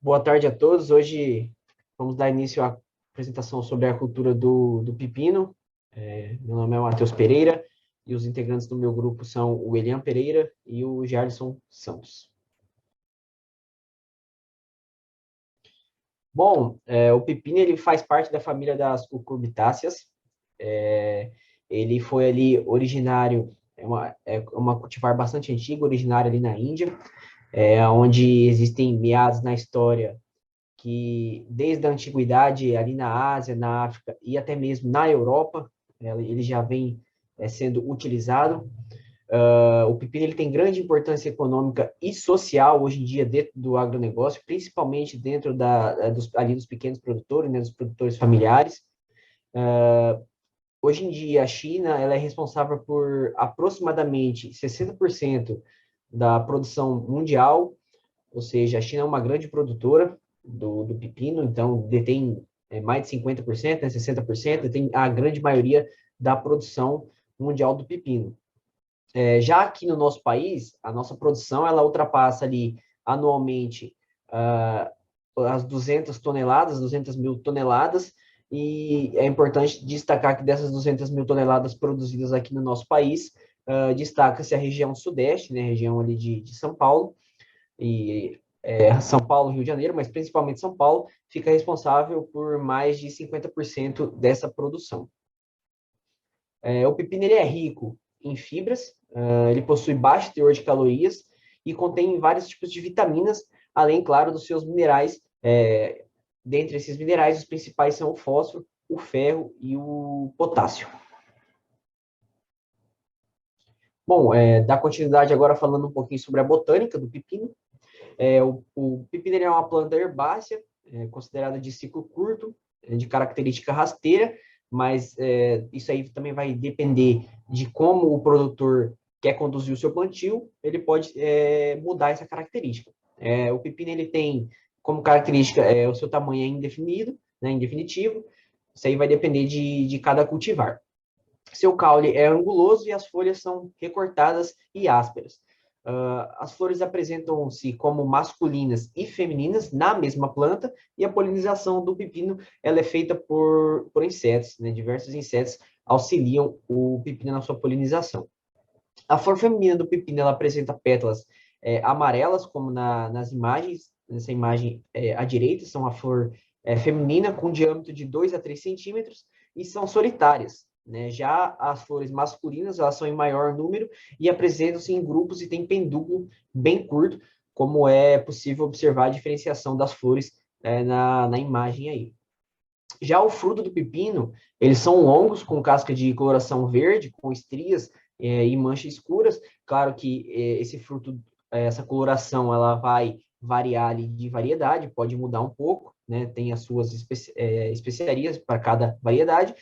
Boa tarde a todos. Hoje vamos dar início à apresentação sobre a cultura do pepino. Meu nome é Matheus Pereira e os integrantes do meu grupo são o Elian Pereira e o Jarlison Santos. Bom, o pepino ele faz parte da família das cucurbitáceas. É, Ele foi ali originário, é uma cultivar bastante antiga, originária ali na Índia, onde existem meados na história que desde a antiguidade, ali na Ásia, na África e até mesmo na Europa, ele já vem sendo utilizado. O pepino ele tem grande importância econômica e social hoje em dia dentro do agronegócio, principalmente dentro ali dos pequenos produtores, né, dos produtores familiares. Hoje em dia, a China ela é responsável por aproximadamente 60% da produção mundial, ou seja, a China é uma grande produtora do pepino, então detém mais de 50%, né, 60%, detém a grande maioria da produção mundial do pepino. Já aqui no nosso país, a nossa produção ela ultrapassa ali anualmente as 200 toneladas, 200 mil toneladas, e é importante destacar que dessas 200 mil toneladas produzidas aqui no nosso país, destaca-se a região sudeste, né, região ali de São Paulo, e São Paulo, Rio de Janeiro, mas principalmente São Paulo, fica responsável por mais de 50% dessa produção. O pepino ele é rico em fibras, ele possui baixo teor de calorias e contém vários tipos de vitaminas, além, claro, dos seus minerais. Dentre esses minerais, os principais são o fósforo, o ferro e o potássio. Bom, dar continuidade agora falando um pouquinho sobre a botânica do pepino. O pepino é uma planta herbácea, considerada de ciclo curto, de característica rasteira, mas isso aí também vai depender de como o produtor quer conduzir o seu plantio, ele pode mudar essa característica. O pepino ele tem como característica o seu tamanho é indefinido, né, indefinitivo, isso aí vai depender de cada cultivar. Seu caule é anguloso e as folhas são recortadas e ásperas. As flores apresentam-se como masculinas e femininas na mesma planta, e a polinização do pepino ela é feita por insetos, né? Diversos insetos auxiliam o pepino na sua polinização. A flor feminina do pepino ela apresenta pétalas amarelas, como nas imagens. Nessa imagem à direita, são a flor feminina com diâmetro de 2 a 3 centímetros e são solitárias. Né? Já as flores masculinas, elas são em maior número e apresentam-se em grupos e têm pedúnculo bem curto, como é possível observar a diferenciação das flores na imagem aí. Já o fruto do pepino, eles são longos, com casca de coloração verde, com estrias e manchas escuras. Claro que esse fruto, essa coloração, ela vai variar ali de variedade, pode mudar um pouco, né? Tem as suas especiarias para cada variedade.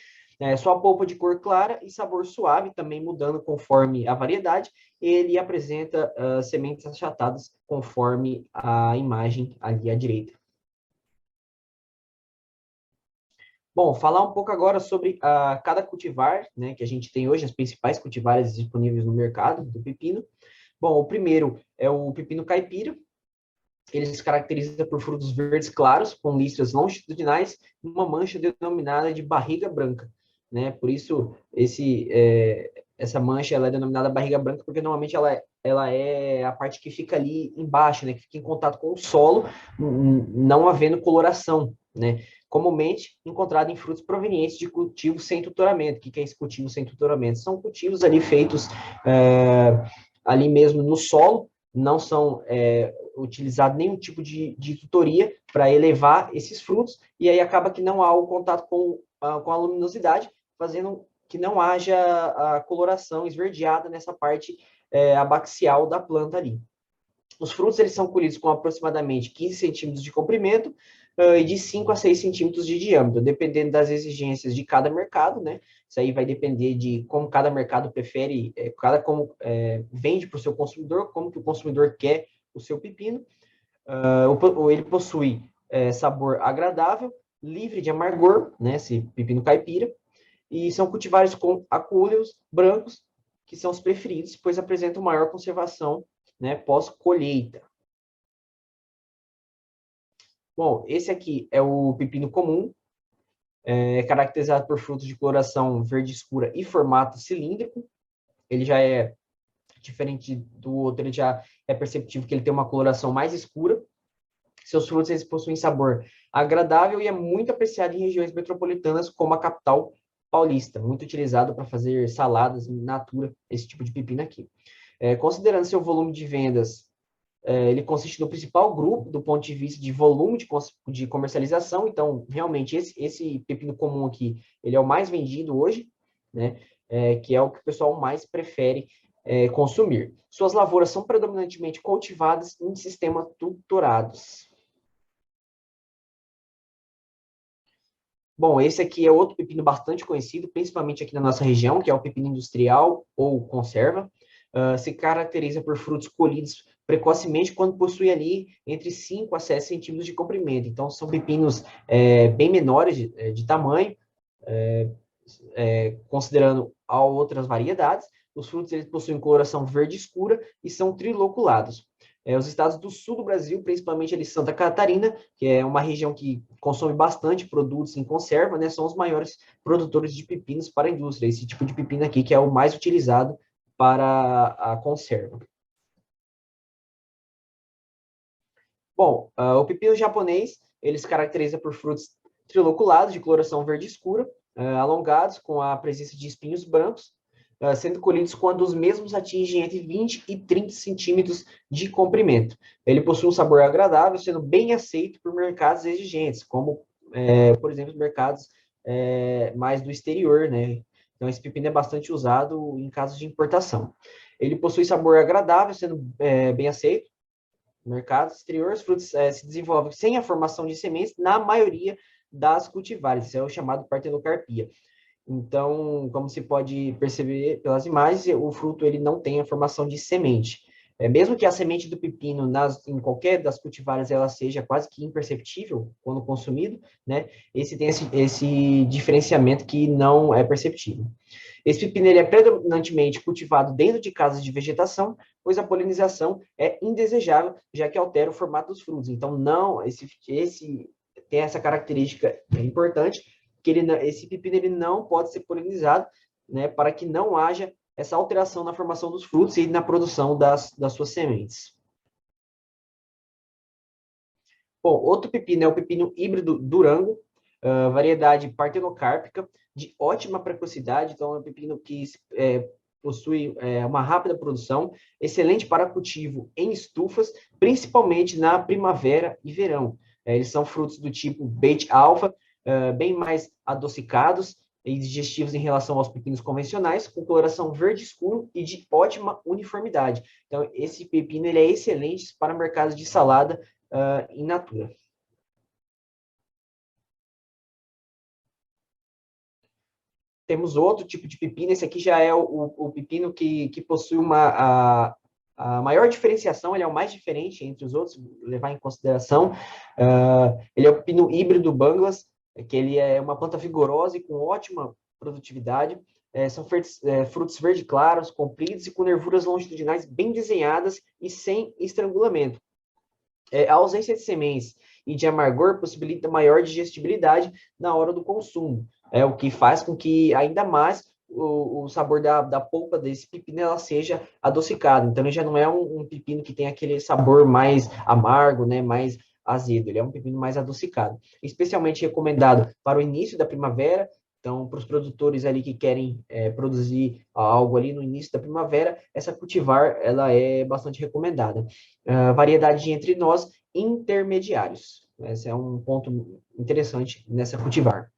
Sua polpa de cor clara e sabor suave, também mudando conforme a variedade. Ele apresenta sementes achatadas conforme a imagem ali à direita. Bom, falar um pouco agora sobre cada cultivar, né, que a gente tem hoje, as principais cultivares disponíveis no mercado do pepino. Bom, o primeiro é o pepino caipira. Ele se caracteriza por frutos verdes claros, com listras longitudinais e uma mancha denominada de barriga branca. Né? Por isso, essa mancha ela é denominada barriga branca, porque normalmente ela é a parte que fica ali embaixo, né? Que fica em contato com o solo, não havendo coloração. Né? Comumente encontrado em frutos provenientes de cultivos sem tutoramento. O que é esse cultivo sem tutoramento? São cultivos ali feitos ali mesmo no solo, não são utilizado nenhum tipo de tutoria para elevar esses frutos, e aí acaba que não há o contato com a luminosidade, fazendo que não haja a coloração esverdeada nessa parte abaxial da planta ali. Os frutos eles são colhidos com aproximadamente 15 centímetros de comprimento e de 5 a 6 centímetros de diâmetro, dependendo das exigências de cada mercado, né? Isso aí vai depender de como cada mercado prefere, como vende para o seu consumidor, como que o consumidor quer o seu pepino. Ele possui sabor agradável, livre de amargor, né? Esse pepino caipira, e são cultivares com acúleos brancos, que são os preferidos, pois apresentam maior conservação, né, pós-colheita. Bom, esse aqui é o pepino comum, caracterizado por frutos de coloração verde escura e formato cilíndrico. Ele já é diferente do outro, ele já é perceptível que ele tem uma coloração mais escura. Seus frutos eles possuem sabor agradável e é muito apreciado em regiões metropolitanas como a capital paulista, muito utilizado para fazer saladas in natura, esse tipo de pepino aqui. Considerando seu volume de vendas, ele consiste no principal grupo do ponto de vista de volume de comercialização, então, realmente, esse pepino comum aqui, ele é o mais vendido hoje, né? Que é o que o pessoal mais prefere consumir. Suas lavouras são predominantemente cultivadas em sistemas tuturados. Bom, esse aqui é outro pepino bastante conhecido, principalmente aqui na nossa região, que é o pepino industrial ou conserva. Se caracteriza por frutos colhidos precocemente quando possui ali entre 5 a 7 centímetros de comprimento. Então, são pepinos bem menores de tamanho, considerando a outras variedades. Os frutos eles possuem coloração verde escura e são triloculados. Os estados do sul do Brasil, principalmente ali Santa Catarina, que é uma região que consome bastante produtos em conserva, né, são os maiores produtores de pepinos para a indústria. Esse tipo de pepino aqui que é o mais utilizado para a conserva. Bom, o pepino japonês, ele se caracteriza por frutos triloculados, de coloração verde escura, alongados, com a presença de espinhos brancos, sendo colhidos quando os mesmos atingem entre 20 e 30 centímetros de comprimento. Ele possui um sabor agradável, sendo bem aceito por mercados exigentes, como, por exemplo, mercados mais do exterior, né? Então, esse pepino é bastante usado em casos de importação. Ele possui sabor agradável, sendo bem aceito no mercado exterior. Os frutos se desenvolvem sem a formação de sementes na maioria das cultivares. Isso é o chamado partenocarpia. Então, como se pode perceber pelas imagens, o fruto ele não tem a formação de semente. Mesmo que a semente do pepino em qualquer das cultivares ela seja quase que imperceptível quando consumido, né? Esse tem esse diferenciamento que não é perceptível. Esse pepino ele é predominantemente cultivado dentro de casas de vegetação, pois a polinização é indesejável, já que altera o formato dos frutos. Então, não, esse tem essa característica importante, que esse pepino ele não pode ser polinizado, né, para que não haja essa alteração na formação dos frutos e na produção das suas sementes. Bom, outro pepino é o pepino híbrido Durango, variedade partenocárpica, de ótima precocidade, então é um pepino que possui uma rápida produção, excelente para cultivo em estufas, principalmente na primavera e verão. Eles são frutos do tipo Beit Alpha, bem mais adocicados e digestivos em relação aos pepinos convencionais, com coloração verde escuro e de ótima uniformidade. Então, esse pepino ele é excelente para mercados de salada in natura. Temos outro tipo de pepino, esse aqui já é o pepino que possui a maior diferenciação, ele é o mais diferente entre os outros, levar em consideração. Ele é o pepino híbrido Banglas, que ele é uma planta vigorosa e com ótima produtividade. São frutos verde claros, compridos e com nervuras longitudinais bem desenhadas e sem estrangulamento. A ausência de sementes e de amargor possibilita maior digestibilidade na hora do consumo, o que faz com que ainda mais o sabor da polpa desse pepino ela seja adocicado. Então, ele já não é um pepino que tem aquele sabor mais amargo, né, mais azedo. Ele é um pepino mais adocicado. Especialmente recomendado para o início da primavera. Então, para os produtores ali que querem produzir algo ali no início da primavera, essa cultivar ela é bastante recomendada. Variedade de entre nós intermediários. Esse é um ponto interessante nessa cultivar.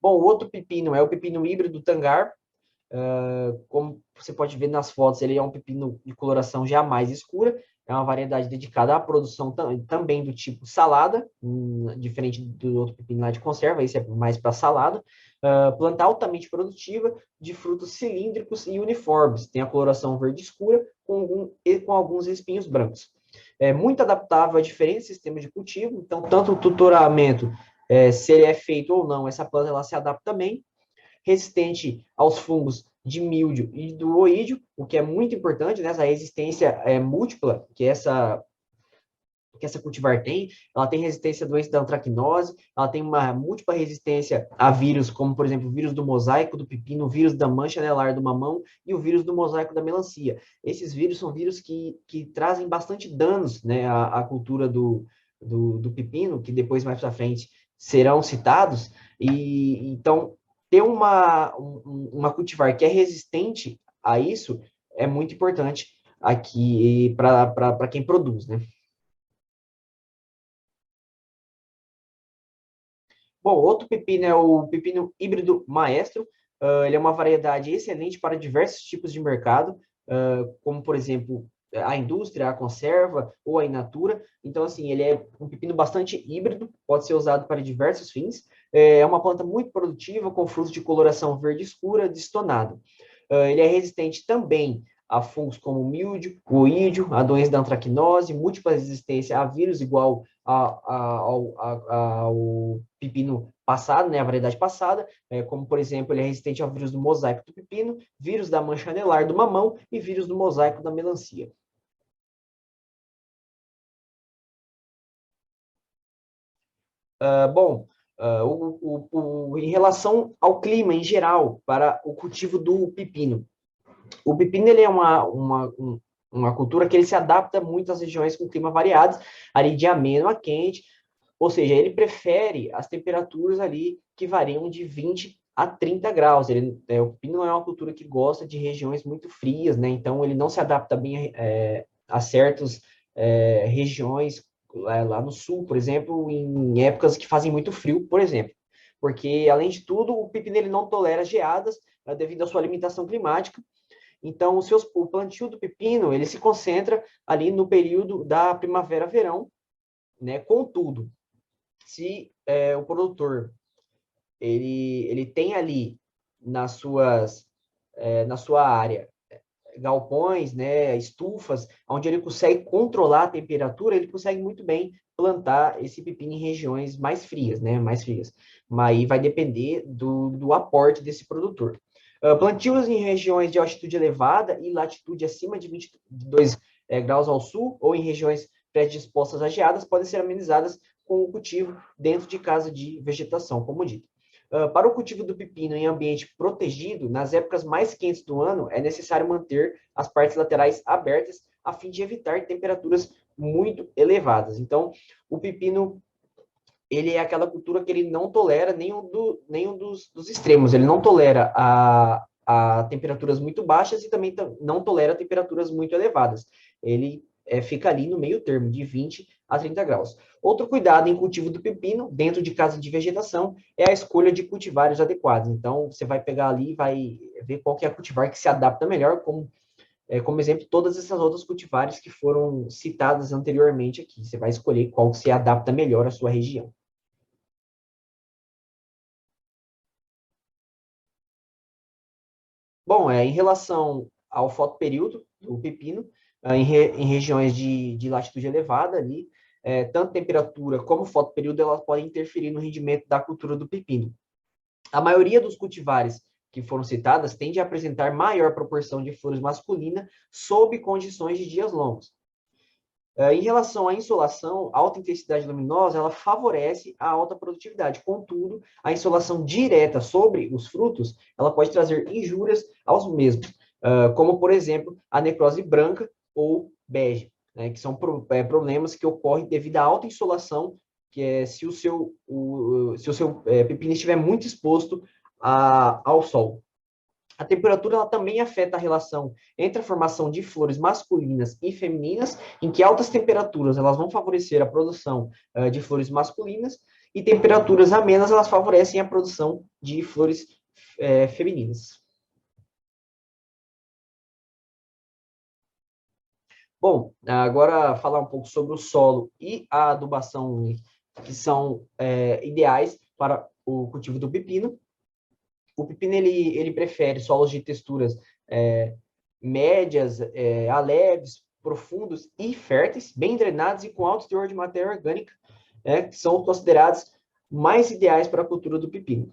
Bom, o outro pepino é o pepino híbrido Tangar. Como você pode ver nas fotos, ele é um pepino de coloração já mais escura. É uma variedade dedicada à produção também do tipo salada, diferente do outro pepino lá de conserva, esse é mais para salada. Planta altamente produtiva, de frutos cilíndricos e uniformes. Tem a coloração verde escura com alguns espinhos brancos. É muito adaptável a diferentes sistemas de cultivo, então, tanto o tutoramento, se ele é feito ou não, essa planta ela se adapta bem, resistente aos fungos de míldio e do oídio, o que é muito importante, né? Essa resistência múltipla, que essa que essa cultivar tem. Ela tem resistência à doença da antracnose, ela tem uma múltipla resistência a vírus, como, por exemplo, o vírus do mosaico do pepino, o vírus da mancha anelar do mamão e o vírus do mosaico da melancia. Esses vírus são vírus que trazem bastante danos, né, à cultura do pepino, que depois, mais para frente, serão citados. E então, ter uma cultivar que é resistente a isso é muito importante aqui para quem produz, né? Bom, outro pepino é o pepino híbrido maestro. Ele é uma variedade excelente para diversos tipos de mercado, como, por exemplo, a indústria, a conserva ou a in natura. Então, assim, ele é um pepino bastante híbrido, pode ser usado para diversos fins. É uma planta muito produtiva, com frutos de coloração verde escura, destonado. Ele é resistente também a fungos como o míldio, o oídio, a doença da antracnose, múltipla resistência a vírus igual ao pepino passado, né, a variedade passada, como, por exemplo, ele é resistente ao vírus do mosaico do pepino, vírus da mancha anelar do mamão e vírus do mosaico da melancia. Bom, em relação ao clima em geral, para o cultivo do pepino, o pepino ele é uma cultura que ele se adapta muito às regiões com clima variados, ali de ameno a quente, ou seja, ele prefere as temperaturas ali que variam de 20 a 30 graus. O pepino não é uma cultura que gosta de regiões muito frias, né? Então ele não se adapta bem a certas regiões lá no sul, por exemplo, em épocas que fazem muito frio, por exemplo. Porque, além de tudo, o pepino ele não tolera geadas devido à sua limitação climática. Então, o plantio do pepino, ele se concentra ali no período da primavera-verão, né? Contudo, se o produtor ele tem ali nas suas na sua área galpões, né, estufas, onde ele consegue controlar a temperatura, ele consegue muito bem plantar esse pepino em regiões mais frias, né, mais frias. Mas aí vai depender do aporte desse produtor. Plantios em regiões de altitude elevada e latitude acima de 22 graus ao sul ou em regiões predispostas a geadas podem ser amenizadas com o cultivo dentro de casa de vegetação, como dito. Para o cultivo do pepino em ambiente protegido, nas épocas mais quentes do ano, é necessário manter as partes laterais abertas a fim de evitar temperaturas muito elevadas. Então, o pepino ele é aquela cultura que ele não tolera nenhum dos extremos. Ele não tolera a temperaturas muito baixas e também não tolera temperaturas muito elevadas. Ele fica ali no meio termo, de 20 a 30 graus. Outro cuidado em cultivo do pepino, dentro de casa de vegetação, é a escolha de cultivares adequados. Então, você vai pegar ali e vai ver qual que é a cultivar que se adapta melhor, como exemplo, todas essas outras cultivares que foram citadas anteriormente aqui. Você vai escolher qual que se adapta melhor à sua região. Bom, em relação ao fotoperíodo do pepino, em regiões de latitude elevada ali, tanto temperatura como fotoperíodo, elas podem interferir no rendimento da cultura do pepino. A maioria dos cultivares que foram citadas tende a apresentar maior proporção de flores masculinas sob condições de dias longos. Em relação à insolação, a alta intensidade luminosa, ela favorece a alta produtividade. Contudo, a insolação direta sobre os frutos, ela pode trazer injúrias aos mesmos, como, por exemplo, a necrose branca ou bege, né, que são problemas que ocorrem devido à alta insolação, que é se o seu pepino estiver muito exposto ao sol. A temperatura ela também afeta a relação entre a formação de flores masculinas e femininas, em que altas temperaturas elas vão favorecer a produção de flores masculinas e temperaturas amenas elas favorecem a produção de flores femininas. Bom, agora falar um pouco sobre o solo e a adubação, que são ideais para o cultivo do pepino. O pepino ele prefere solos de texturas médias, a leves, profundos e férteis, bem drenados e com alto teor de matéria orgânica, que são considerados mais ideais para a cultura do pepino.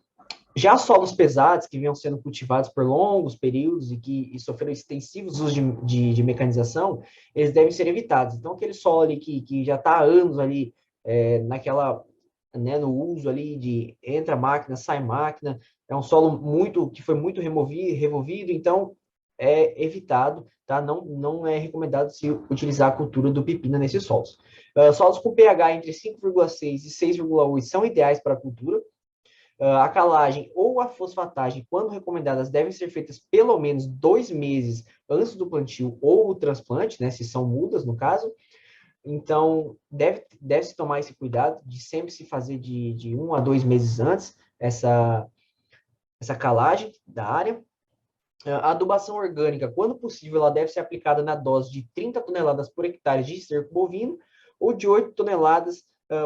Já solos pesados, que vinham sendo cultivados por longos períodos e sofreram extensivos usos de mecanização, eles devem ser evitados. Então, aquele solo ali que já está há anos ali naquela, né, no uso ali de entra máquina, sai máquina, é um solo que foi muito removido, então é evitado, tá? Não é recomendado se utilizar a cultura do pepino nesses solos. Solos com pH entre 5,6 e 6,8 são ideais para a cultura. A calagem ou a fosfatagem, quando recomendadas, devem ser feitas pelo menos 2 meses antes do plantio ou o transplante, né, se são mudas, no caso. Então, deve-se tomar esse cuidado de sempre se fazer de 1 a 2 meses antes essa calagem da área. A adubação orgânica, quando possível, ela deve ser aplicada na dose de 30 toneladas por hectare de esterco bovino ou de 8 toneladas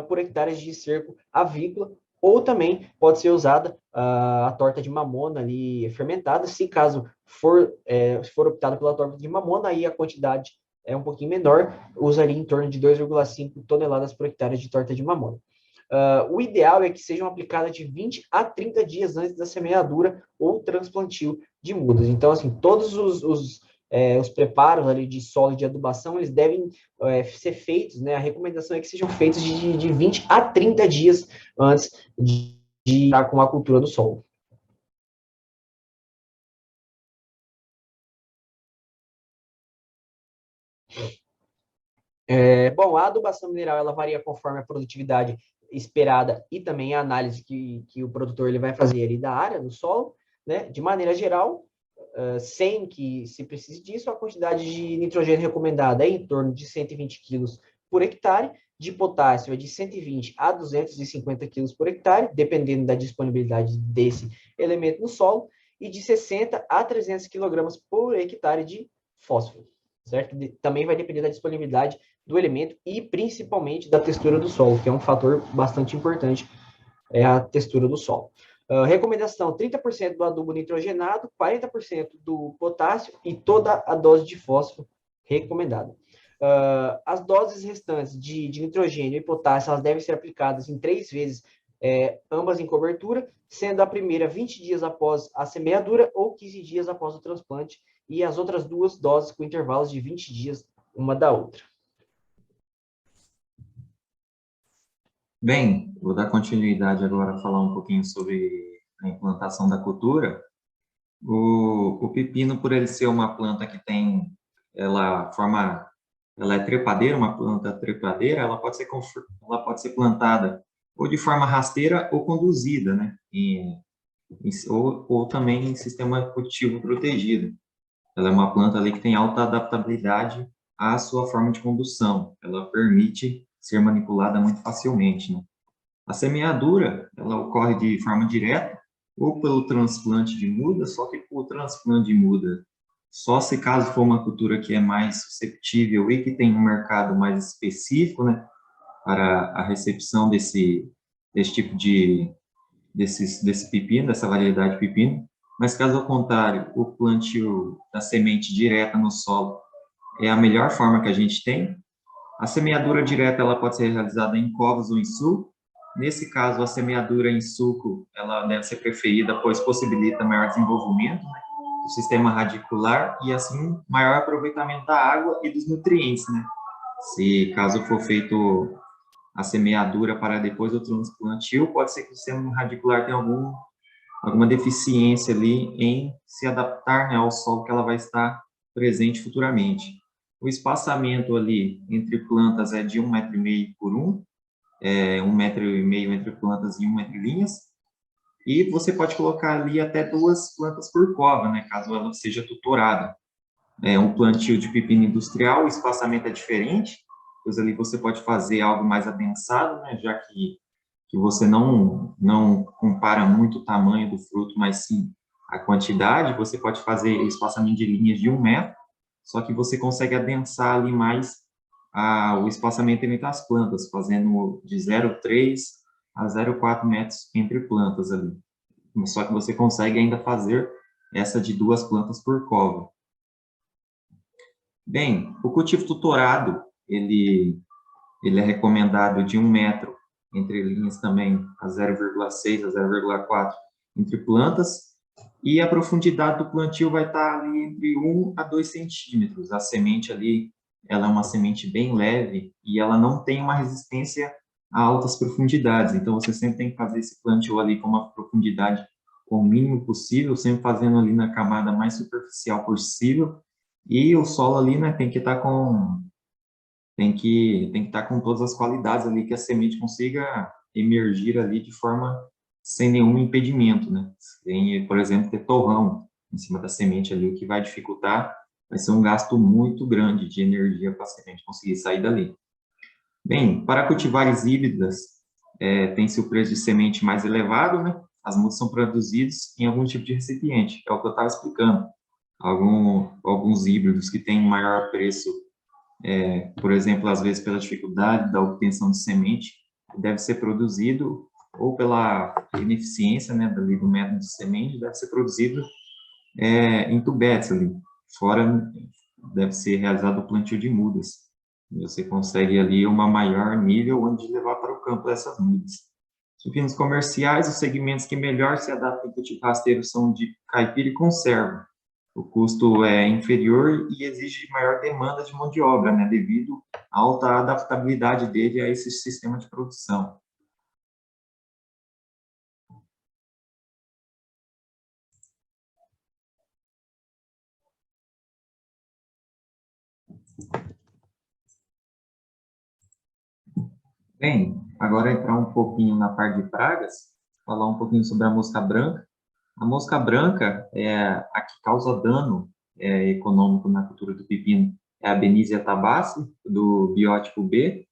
por hectare de esterco avícola, ou também pode ser usada a torta de mamona ali fermentada, se caso for optado pela torta de mamona, aí a quantidade é um pouquinho menor, usaria em torno de 2,5 toneladas por hectare de torta de mamona. O ideal é que sejam aplicadas de 20 a 30 dias antes da semeadura ou transplantio de mudas. Então, assim, todos os preparos ali de solo e de adubação, eles devem ser feitos, né? A recomendação é que sejam feitos de 20 a 30 dias antes de estar com a cultura do solo. Bom, a adubação mineral ela varia conforme a produtividade esperada e também a análise que o produtor ele vai fazer ali da área, do solo, né? De maneira geral, sem que se precise disso, a quantidade de nitrogênio recomendada é em torno de 120 quilos por hectare, de potássio é de 120 a 250 quilos por hectare, dependendo da disponibilidade desse elemento no solo, e de 60 a 300 quilogramas por hectare de fósforo, certo? Também vai depender da disponibilidade do elemento e principalmente da textura do solo, que é um fator bastante importante, é a textura do solo. Recomendação: 30% do adubo nitrogenado, 40% do potássio e toda a dose de fósforo recomendada. As doses restantes de nitrogênio e potássio elas devem ser aplicadas em 3 vezes, ambas em cobertura, sendo a primeira 20 dias após a semeadura ou 15 dias após o transplante, e as outras 2 doses com intervalos de 20 dias uma da outra. Bem, vou dar continuidade agora a falar um pouquinho sobre a implantação da cultura. O pepino, por ele ser uma planta que tem, ela é trepadeira, uma planta trepadeira, ela pode ser plantada ou de forma rasteira ou conduzida, né? Ou também em sistema cultivo protegido. Ela é uma planta ali que tem alta adaptabilidade à sua forma de condução. Ela permite ser manipulada muito facilmente, né? A semeadura, ela ocorre de forma direta ou pelo transplante de muda, só que o transplante de muda, só se caso for uma cultura que é mais susceptível e que tem um mercado mais específico, né, para a recepção desse tipo desse pepino, dessa variedade de pepino. Mas caso ao contrário, o plantio da semente direta no solo é a melhor forma que a gente tem. A semeadura direta ela pode ser realizada em covos ou em sulco. Nesse caso, a semeadura em sulco ela deve ser preferida, pois possibilita maior desenvolvimento, né, do sistema radicular e, assim, maior aproveitamento da água e dos nutrientes, né? Se caso for feito a semeadura para depois do transplantio, pode ser que o sistema radicular tenha alguma deficiência ali em se adaptar, né, ao solo que ela vai estar presente futuramente. O espaçamento ali entre plantas é de 1,5 m por 1,5 m entre plantas e 1 m entre linhas. E você pode colocar ali até 2 plantas por cova, né, caso ela seja tutorada. Um plantio de pepino industrial, o espaçamento é diferente, pois ali você pode fazer algo mais adensado, né, já que você não compara muito o tamanho do fruto, mas sim a quantidade. Você pode fazer o espaçamento de linhas de 1 m, só que você consegue adensar ali mais o espaçamento entre as plantas, fazendo de 0,3 a 0,4 metros entre plantas ali. Só que você consegue ainda fazer essa de 2 plantas por cova. Bem, o cultivo tutorado, ele é recomendado de 1 metro entre linhas também a 0,6 a 0,4 entre plantas, e a profundidade do plantio vai estar ali entre 1 a 2 centímetros. A semente ali, ela é uma semente bem leve e ela não tem uma resistência a altas profundidades. Então, você sempre tem que fazer esse plantio ali com uma profundidade com o mínimo possível, sempre fazendo ali na camada mais superficial possível. E o solo ali, né, tem que estar com todas as qualidades ali que a semente consiga emergir ali de forma sem nenhum impedimento, né? Sem, por exemplo, ter torrão em cima da semente ali, o que vai dificultar, vai ser um gasto muito grande de energia para a semente conseguir sair dali. Bem, para cultivares híbridas, tem-se o preço de semente mais elevado, né? As mudas são produzidas em algum tipo de recipiente, é o que eu estava explicando. Alguns híbridos que têm um maior preço, por exemplo, às vezes pela dificuldade da obtenção de semente, deve ser produzido, ou pela ineficiência, né, do método de semente, deve ser produzido em tubetes ali. Fora, deve ser realizado o plantio de mudas. Você consegue ali uma maior nível onde levar para o campo essas mudas. Os pinos comerciais, os segmentos que melhor se adaptam ao cultivo rasteiro são de caipira e conserva. O custo é inferior e exige maior demanda de mão de obra, né, devido à alta adaptabilidade dele a esse sistema de produção. Bem, agora entrar um pouquinho na parte de pragas, falar um pouquinho sobre a mosca branca. A mosca branca é a que causa dano econômico na cultura do pepino. É a Benisia tabaci, do biótipo B.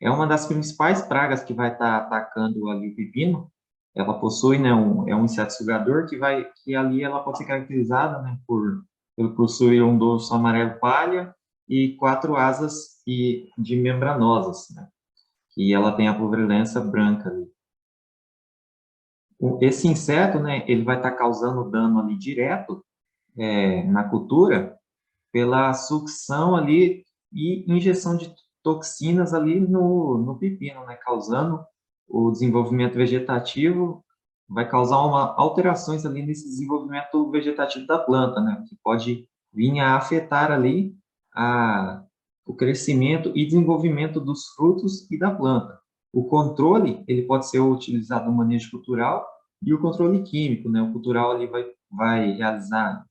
É uma das principais pragas que vai estar atacando ali o pepino. Ela possui, né, um inseto sugador que ali ela pode ser caracterizada, né, por possuir um dorso amarelo palha e 4 asas de membranosas, né, e ela tem a purulência branca ali. Esse inseto, né, ele vai estar causando dano ali direto na cultura pela sucção ali e injeção de toxinas ali no pepino, né, causando o desenvolvimento vegetativo, vai causar alterações ali nesse desenvolvimento vegetativo da planta, né, que pode vir a afetar ali o crescimento e desenvolvimento dos frutos e da planta. O controle, ele pode ser utilizado no manejo cultural e o controle químico, né, o cultural ali vai realizar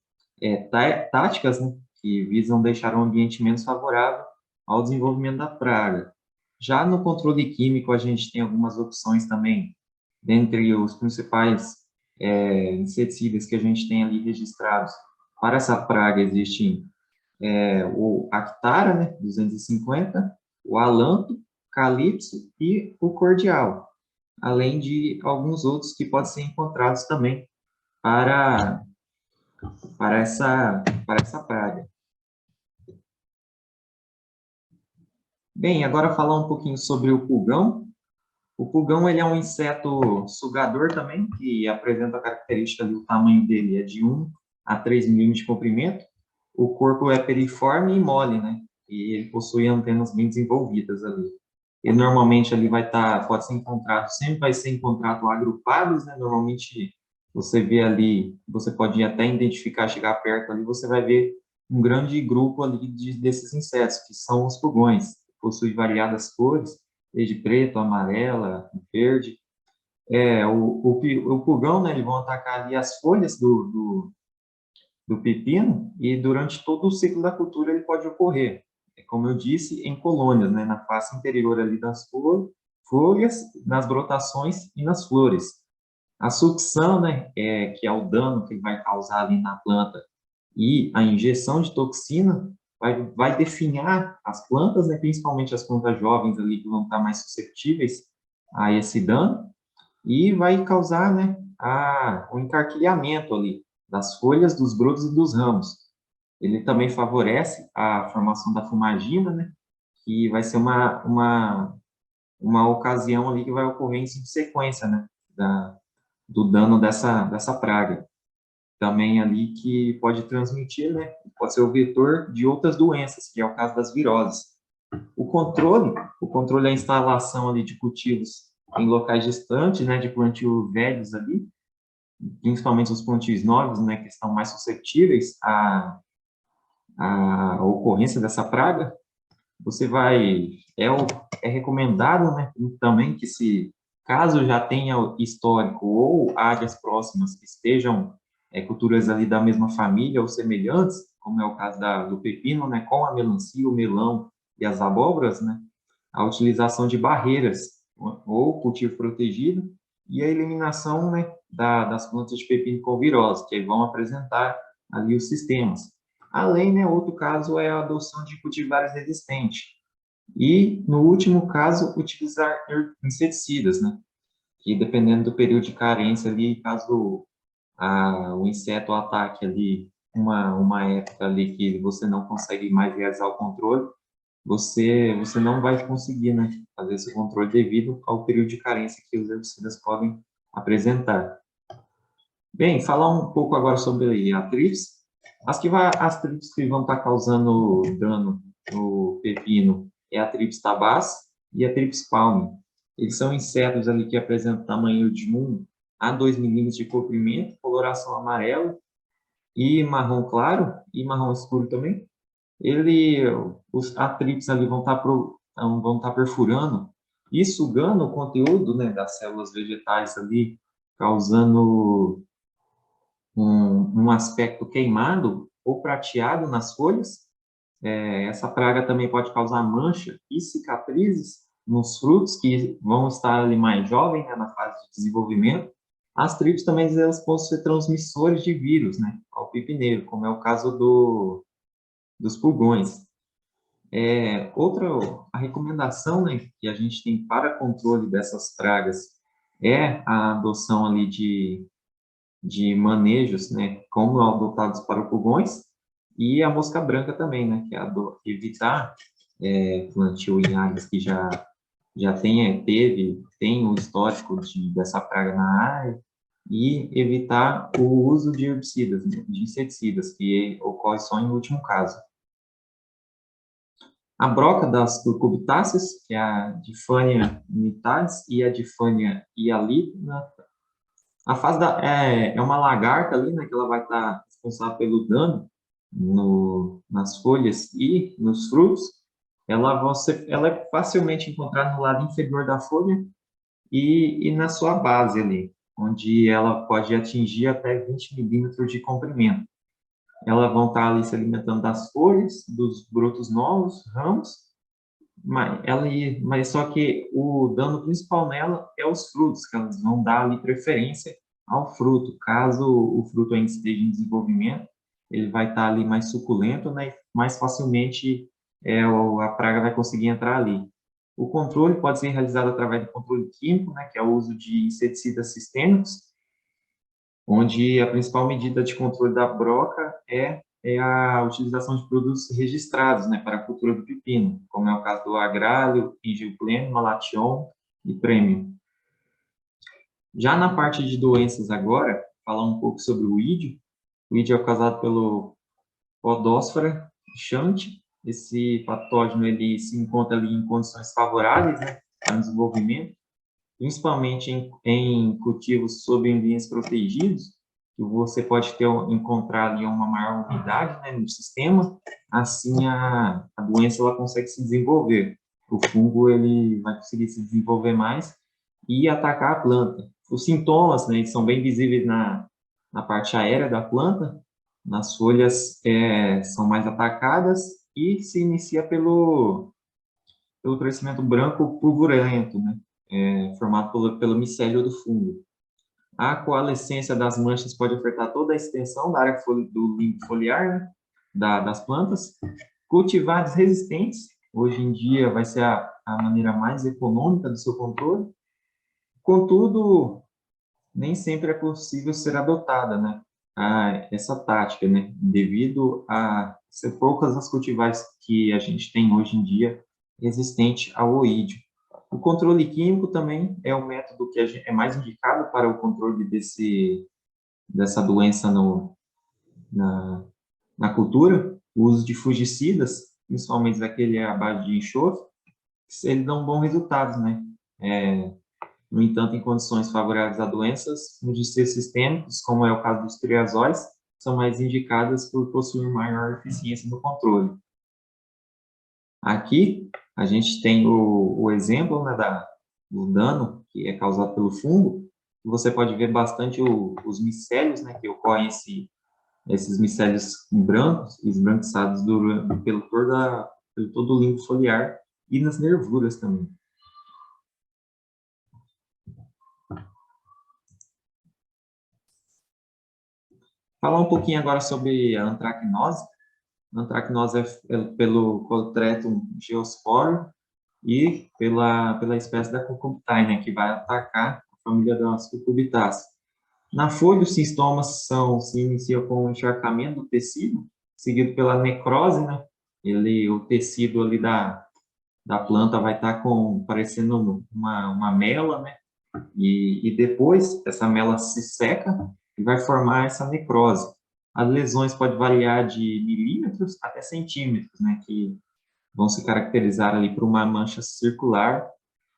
táticas, né, que visam deixar o ambiente menos favorável ao desenvolvimento da praga. Já no controle químico, a gente tem algumas opções também, dentre os principais inseticidas que a gente tem ali registrados para essa praga existem o Actara, né, 250, o Alanto, Calypso e o Cordial, além de alguns outros que podem ser encontrados também para, para essa praga. Bem, agora falar um pouquinho sobre o pulgão. O pulgão ele é um inseto sugador também, que apresenta a característica do tamanho dele é de 1 a 3 milímetros de comprimento. O corpo é periforme e mole, né? E ele possui antenas bem desenvolvidas ali. Ele normalmente ali pode ser encontrado, sempre vai ser encontrado agrupados, né? Normalmente você vê ali, você pode até identificar, chegar perto ali, você vai ver um grande grupo ali desses insetos, que são os pulgões. Possui variadas cores, desde preto, amarela, verde. O pulgão, né, eles vão atacar ali as folhas do pepino e durante todo o ciclo da cultura ele pode ocorrer. Como eu disse, em colônias, né, na face interior ali das folhas, nas brotações e nas flores. A sucção, né, que é o dano que ele vai causar ali na planta, e a injeção de toxina vai definhar as plantas, né, principalmente as plantas jovens ali que vão estar mais suscetíveis a esse dano, e vai causar, né, o encarquilhamento ali das folhas, dos brotos e dos ramos. Ele também favorece a formação da fumagina, né, que vai ser uma ocasião ali que vai ocorrer em subsequência, né, do dano dessa praga. Também ali que pode transmitir, né, pode ser o vetor de outras doenças, que é o caso das viroses. O controle é a instalação ali de cultivos em locais distantes, né, de plantio velhos ali, principalmente os plantios novos, né, que estão mais suscetíveis à ocorrência dessa praga, você vai, é recomendado, né, também que se, caso já tenha histórico ou áreas próximas que estejam culturas ali da mesma família ou semelhantes, como é o caso do pepino, né, com a melancia, o melão e as abóboras, né, a utilização de barreiras ou cultivo protegido e a eliminação, né, das plantas de pepino com virose, que vão apresentar ali os sistemas. Além, né, outro caso é a adoção de cultivares resistentes. E, no último caso, utilizar inseticidas, né, que dependendo do período de carência ali, caso o inseto ataque ali uma época ali que você não consegue mais realizar o controle, você não vai conseguir, né, fazer esse controle devido ao período de carência que os herbicidas podem apresentar. Bem, falar um pouco agora sobre a trips. As trips que vão estar causando dano no pepino é a trips tabás e a trips palme. Eles são insetos ali que apresentam tamanho de 1 a 2 milímetros de comprimento, coloração amarela e marrom claro e marrom escuro também. Os atritos ali vão estar perfurando e sugando o conteúdo, né, das células vegetais ali, causando um aspecto queimado ou prateado nas folhas. Essa praga também pode causar mancha e cicatrizes nos frutos que vão estar ali mais jovens, né, na fase de desenvolvimento. As tribos também elas podem ser transmissores de vírus, né, ao pipineiro, como é o caso dos pulgões. A recomendação, né, que a gente tem para controle dessas pragas é a adoção ali de manejos, né, como adotados para pulgões, e a mosca branca também, né, que é evitar plantio em áreas que já tem o histórico dessa praga na área, e evitar o uso de herbicidas, né, de inseticidas, que ocorre só em último caso. A broca das cucubitáceas, que é a Diphaenia nitades e a Diphaenia hialina. A fase é uma lagarta ali, né, que ela vai estar responsável pelo dano nas folhas e nos frutos. Ela é facilmente encontrada no lado inferior da folha e na sua base ali, onde ela pode atingir até 20 milímetros de comprimento. Elas vão estar ali se alimentando das folhas, dos brotos novos, ramos, mas só que o dano principal nela é os frutos, que elas vão dar ali preferência ao fruto. Caso o fruto ainda esteja em desenvolvimento, ele vai estar ali mais suculento, né? Mais facilmente a praga vai conseguir entrar ali. O controle pode ser realizado através do controle químico, né? Que é o uso de inseticidas sistêmicos, onde a principal medida de controle da broca é a utilização de produtos registrados, né, para a cultura do pepino, como é o caso do agrálio, Pleno, malation e prêmio. Já na parte de doenças agora, falar um pouco sobre o ídio. O ídio é causado pelo Podósfera chante. Esse patógeno ele se encontra ali em condições favoráveis, né, para o desenvolvimento, principalmente em cultivos sob ambientes protegidos, que você pode encontrar ali uma maior umidade, né, no sistema, assim a doença ela consegue se desenvolver. O fungo ele vai conseguir se desenvolver mais e atacar a planta. Os sintomas, né, são bem visíveis na parte aérea da planta, nas folhas são mais atacadas e se inicia pelo crescimento branco purpurento, né, formado pelo micélio do fungo. A coalescência das manchas pode afetar toda a extensão da área do limbo foliar, né, das plantas. Cultivares resistentes, hoje em dia vai ser a maneira mais econômica do seu controle. Contudo, nem sempre é possível ser adotada, né, essa tática, né, devido a ser poucas as cultivares que a gente tem hoje em dia resistente ao oídio. O controle químico também é o método que é mais indicado para o controle dessa doença na, na cultura. O uso de fungicidas, principalmente daquele à base de enxofre, eles dão bons resultados, né? No entanto, em condições favoráveis a doenças, fungicidas sistêmicos, como é o caso dos triazóis, são mais indicadas por possuir maior eficiência no controle. Aqui, a gente tem o exemplo, né, do dano que é causado pelo fungo. Você pode ver bastante os micélios, né, que ocorrem esses micélios brancos, esbranquiçados pelo todo o limbo foliar e nas nervuras também. Falar um pouquinho agora sobre a antracnose. A antracnose é pelo Cotretum geosporo e pela espécie da Cucurbitae, né, que vai atacar a família das Cucurbitáceas. Na folha, os sintomas se iniciam com o encharcamento do tecido, seguido pela necrose, né? O tecido ali da planta vai estar parecendo uma mela, né? E depois essa mela se seca e vai formar essa necrose. As lesões podem variar de milímetros até centímetros, né? Que vão se caracterizar ali por uma mancha circular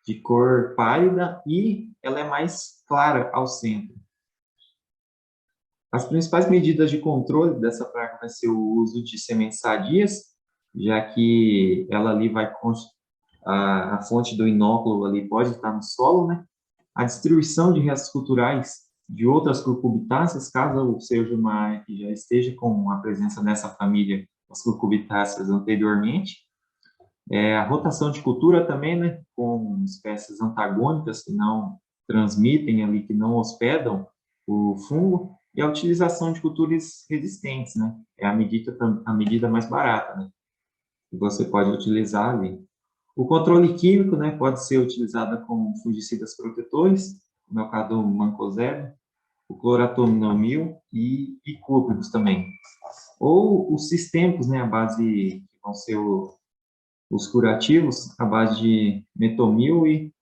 de cor pálida e ela é mais clara ao centro. As principais medidas de controle dessa praga vai ser o uso de sementes sadias, já que ela ali a fonte do inóculo ali pode estar no solo, né? A distribuição de restos culturais de outras cucurbitáceas, caso seja uma área que já esteja com a presença dessa família, as cucurbitáceas anteriormente. A rotação de cultura também, né? Com espécies antagônicas que não transmitem ali, que não hospedam o fungo, e a utilização de culturas resistentes, né? É a medida mais barata, né? Que você pode utilizar ali. O controle químico, né, pode ser utilizado com fungicidas protetores, no meu caso do mancozeb, o cloratonamil e cúpricos também. Ou os sistêmicos, né, que vão ser os curativos, à base de metomil e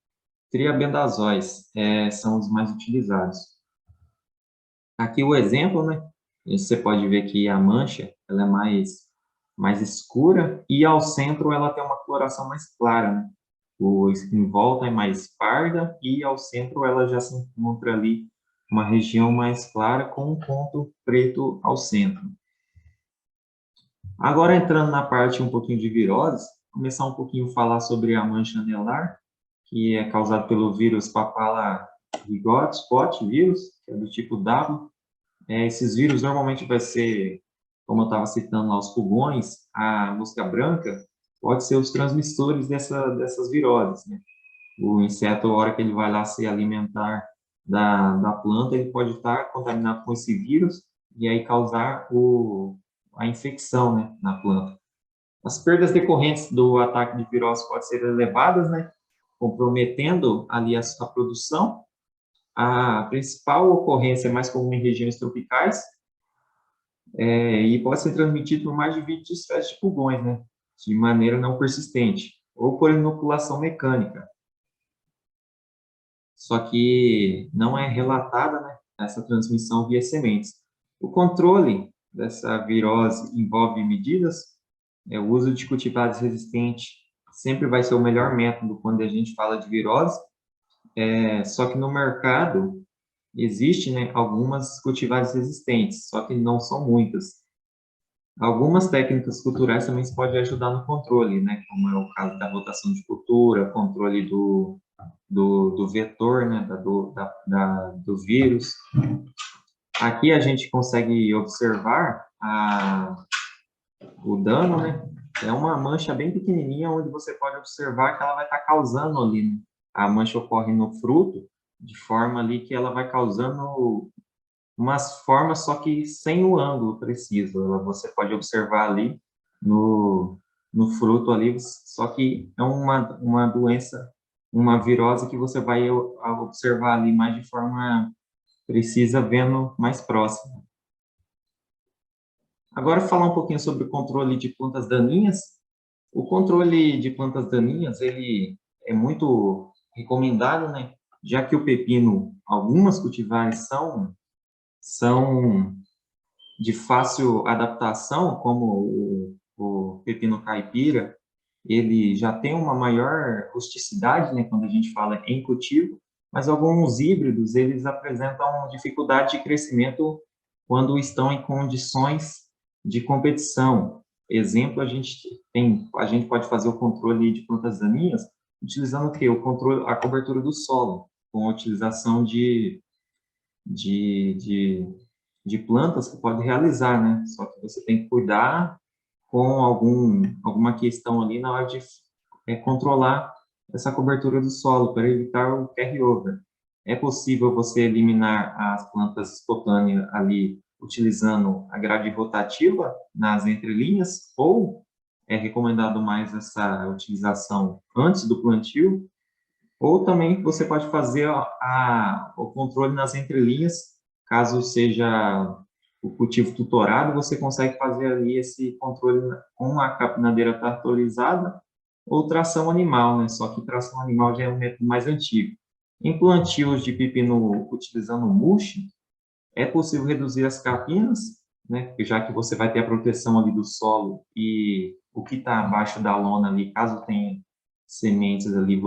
triabendazóis, são os mais utilizados. Aqui o exemplo, né, você pode ver que a mancha ela é mais escura e ao centro ela tem uma coloração mais clara, né? Em volta é mais parda e ao centro ela já se encontra ali uma região mais clara com um ponto preto ao centro. Agora entrando na parte um pouquinho de viroses, começar um pouquinho a falar sobre a mancha anelar, que é causada pelo vírus Papala Rigot Spot vírus, que é do tipo W. Esses vírus normalmente vai ser, como eu estava citando lá, os pulgões, a mosca branca, pode ser os transmissores dessas viroses, né? O inseto, a hora que ele vai lá se alimentar da planta, ele pode estar contaminado com esse vírus e aí causar a infecção, né, na planta. As perdas decorrentes do ataque de virose podem ser elevadas, né, comprometendo ali a produção. A principal ocorrência é mais comum em regiões tropicais, e pode ser transmitido por mais de 20 espécies de pulgões, né, de maneira não persistente, ou por inoculação mecânica. Só que não é relatada, né, essa transmissão via sementes. O controle dessa virose envolve medidas, o uso de cultivares resistentes sempre vai ser o melhor método quando a gente fala de virose, só que no mercado existe, né, algumas cultivares resistentes, só que não são muitas. Algumas técnicas culturais também podem ajudar no controle, né, como é o caso da rotação de cultura, controle do vetor, né, do vírus. Aqui a gente consegue observar o dano, né? É uma mancha bem pequenininha, onde você pode observar que ela vai estar causando ali, né? A mancha ocorre no fruto, de forma ali que ela vai causando umas formas, só que sem o ângulo preciso. Você pode observar ali no fruto ali, só que é uma doença, uma virose que você vai observar ali mais de forma precisa, vendo mais próximo. Agora, falar um pouquinho sobre o controle de plantas daninhas. O controle de plantas daninhas, ele é muito recomendado, né? Já que o pepino, algumas cultivares são de fácil adaptação, como o pepino caipira, ele já tem uma maior rusticidade, né, quando a gente fala em cultivo, Mas alguns híbridos, eles apresentam dificuldade de crescimento quando estão em condições de competição. Exemplo, a gente pode fazer o controle de plantas daninhas utilizando o quê? O controle, a cobertura do solo, com a utilização de, de, de plantas que pode realizar, né? Só que você tem que cuidar com alguma questão ali na hora de controlar essa cobertura do solo para evitar o carry-over. É possível você eliminar as plantas espontâneas ali utilizando a grade rotativa nas entrelinhas ou é recomendado mais essa utilização antes do plantio, ou também você pode fazer o controle nas entrelinhas, caso seja o cultivo tutorado, você consegue fazer ali esse controle com a capinadeira tratorizada ou tração animal, né? Só que tração animal já é um método mais antigo. Em plantios de pepino utilizando mulch, é possível reduzir as capinas, né? Já que você vai ter a proteção ali do solo e o que está abaixo da lona ali, caso tenha sementes ali,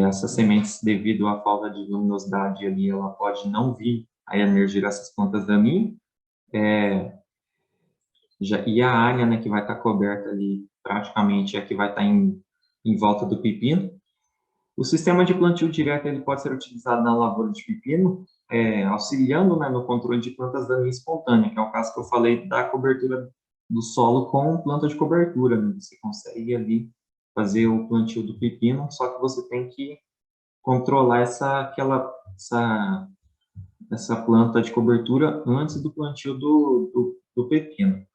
essas sementes, devido à falta de luminosidade ali, ela pode não vir a emergir essas plantas daninhas, e a área, né, que vai estar coberta ali, praticamente, é a que vai estar em volta do pepino. O sistema de plantio direto, ele pode ser utilizado na lavoura de pepino, auxiliando, né, no controle de plantas daninhas espontâneas, que é o caso que eu falei da cobertura do solo com planta de cobertura, né? Você consegue ali fazer o plantio do pepino, só que você tem que controlar essa planta de cobertura antes do plantio do pepino.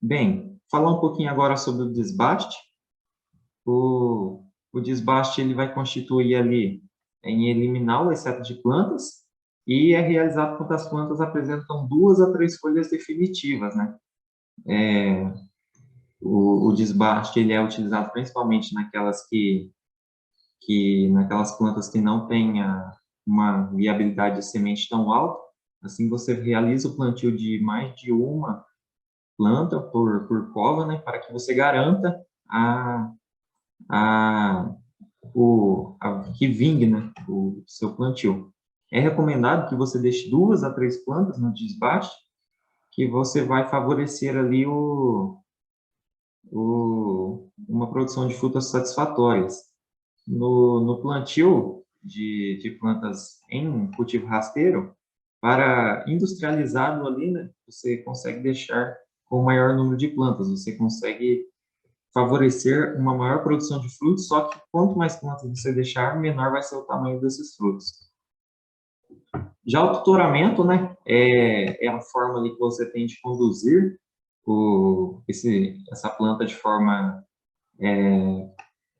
Bem, falar um pouquinho agora sobre o desbaste. O desbaste ele vai constituir ali em eliminar o excesso de plantas e é realizado quando as plantas apresentam 2 a 3 folhas definitivas, né? O desbaste ele é utilizado principalmente naquelas plantas que não têm uma viabilidade de semente tão alta. Assim, você realiza o plantio de mais de uma planta por cova, né, para que você garanta a, que vingue, né, o seu plantio. É recomendado que você deixe 2 a 3 plantas no desbaste, que você vai favorecer ali uma produção de frutas satisfatórias. No plantio de plantas em cultivo rasteiro, para industrializado ali, né, você consegue deixar com o maior número de plantas, você consegue favorecer uma maior produção de frutos, só que quanto mais plantas você deixar, menor vai ser o tamanho desses frutos. Já o tutoramento, né, é a forma ali que você tem de conduzir essa planta de forma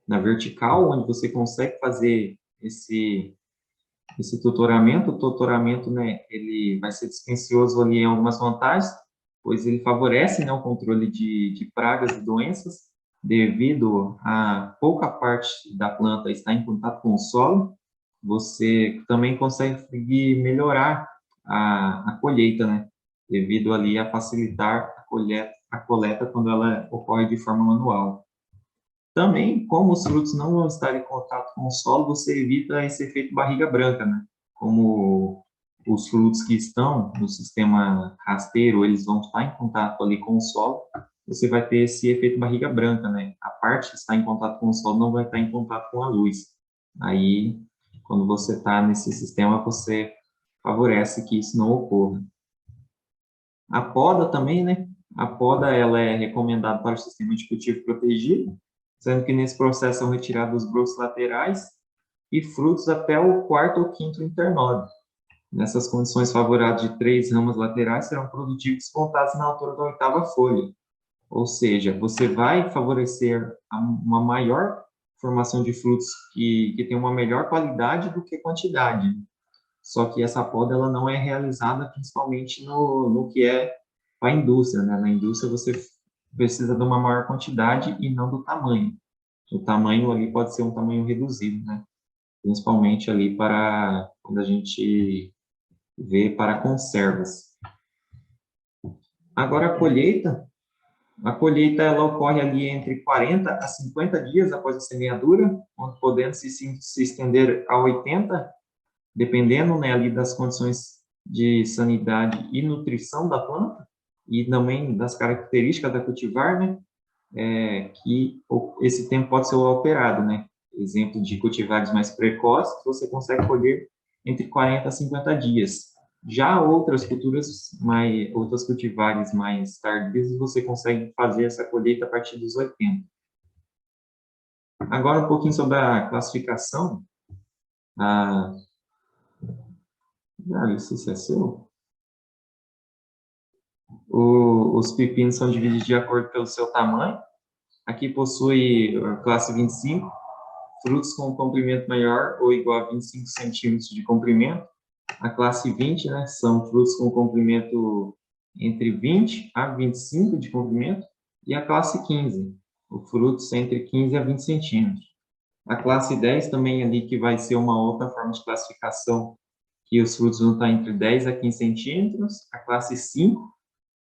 na vertical, onde você consegue fazer esse tutoramento. O tutoramento, né, ele vai ser dispendioso ali em algumas vantagens, pois ele favorece, né, o controle de pragas e doenças, devido a pouca parte da planta estar em contato com o solo. Você também consegue melhorar a colheita, né, devido ali a facilitar a coleta quando ela ocorre de forma manual. Também, como os frutos não vão estar em contato com o solo, você evita esse efeito barriga branca, né? Como os frutos que estão no sistema rasteiro, eles vão estar em contato ali com o solo, você vai ter esse efeito barriga branca, né? A parte que está em contato com o solo não vai estar em contato com a luz. Aí, quando você está nesse sistema, você favorece que isso não ocorra. A poda também, né? A poda, ela é recomendada para o sistema de cultivo protegido, sendo que nesse processo são retirados os brotos laterais e frutos até o quarto ou quinto internode. Nessas condições favoráveis de 3 ramas laterais serão produtivos despontados na altura da 8ª folha. Ou seja, você vai favorecer uma maior formação de frutos que tem uma melhor qualidade do que quantidade. Só que essa poda ela não é realizada principalmente no que é para a indústria, né? Na indústria você precisa de uma maior quantidade e não do tamanho. O tamanho ali pode ser um tamanho reduzido, né? Principalmente ali para quando a gente vê para conservas. Agora a colheita, A colheita ela ocorre ali entre 40 a 50 dias após a semeadura, onde podendo se estender a 80, dependendo, né, ali das condições de sanidade e nutrição da planta, e também das características da cultivar, né, que esse tempo pode ser alterado, né. Exemplo de cultivares mais precoces, você consegue colher entre 40 a 50 dias. Já outras outras cultivares mais tardias, você consegue fazer essa colheita a partir dos 80. Agora um pouquinho sobre a classificação. Ah, isso é seu? Os pepinos são divididos de acordo pelo seu tamanho. Aqui possui a classe 25, frutos com comprimento maior ou igual a 25 centímetros de comprimento. A classe 20, né, são frutos com comprimento entre 20 a 25 de comprimento. E a classe 15, os frutos entre 15 a 20 centímetros. A classe 10 também ali, que vai ser uma outra forma de classificação, que os frutos vão estar entre 10 a 15 centímetros. A classe 5,